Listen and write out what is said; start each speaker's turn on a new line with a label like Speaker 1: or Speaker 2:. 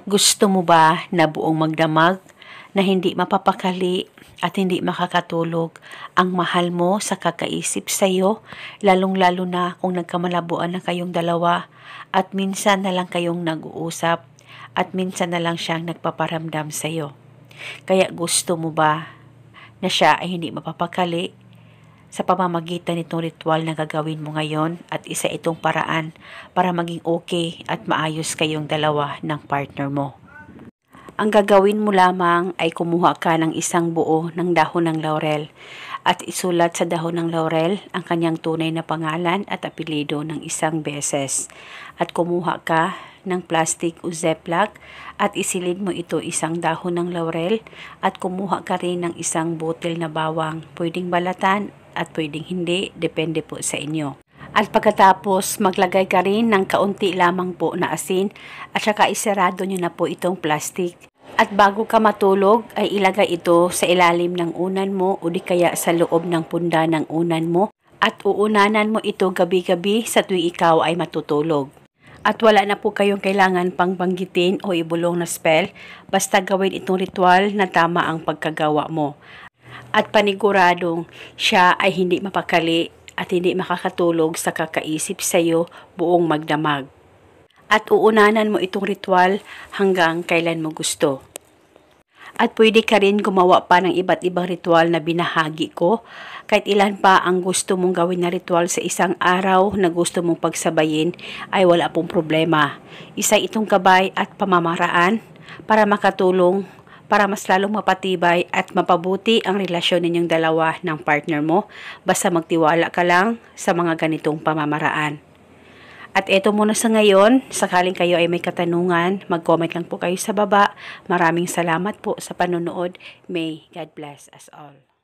Speaker 1: Gusto mo ba na buong magdamag, na hindi mapapakali at hindi makakatulog ang mahal mo sa kakaisip sa iyo, lalong-lalo na kung nagkamalabuan na kayong dalawa at minsan na lang kayong nag-uusap at minsan na lang siyang nagpaparamdam sa iyo? Kaya gusto mo ba na siya ay hindi mapapakali sa pamamagitan nitong ritual na gagawin mo ngayon, at isa itong paraan para maging okay at maayos kayong dalawa ng partner mo. Ang gagawin mo lamang ay kumuha ka ng isang buo ng dahon ng laurel at isulat sa dahon ng laurel ang kanyang tunay na pangalan at apelyido ng isang beses. At kumuha ka ng plastic o ziplock at isilid mo ito isang dahon ng laurel at kumuha ka rin ng isang botel na bawang. Pwedeng balatan at pwedeng hindi, depende po sa inyo. At pagkatapos, maglagay ka rin ng kaunti lamang po na asin at saka isarado nyo na po itong plastic. At bago ka matulog, ay ilagay ito sa ilalim ng unan mo o di kaya sa loob ng punda ng unan mo. At uunanan mo ito gabi-gabi sa tuwing ikaw ay matutulog. At wala na po kayong kailangan pang banggitin o ibulong na spell, basta gawin itong ritual na tama ang pagkagawa mo. At paniguradong siya ay hindi mapakali at hindi makakatulog sa kakaisip sa iyo buong magdamag. At uunanan mo itong ritual hanggang kailan mo gusto. At pwede ka rin gumawa pa ng iba't ibang ritual na binahagi ko. Kahit ilan pa ang gusto mong gawin na ritual sa isang araw na gusto mong pagsabayin ay wala pong problema. Isa itong gabay at pamamaraan para makatulong para mas lalong mapatibay at mapabuti ang relasyon ninyong dalawa ng partner mo, basta magtiwala ka lang sa mga ganitong pamamaraan. At eto muna sa ngayon, sakaling kayo ay may katanungan, mag-comment lang po kayo sa baba. Maraming salamat po sa panonood. May God bless us all.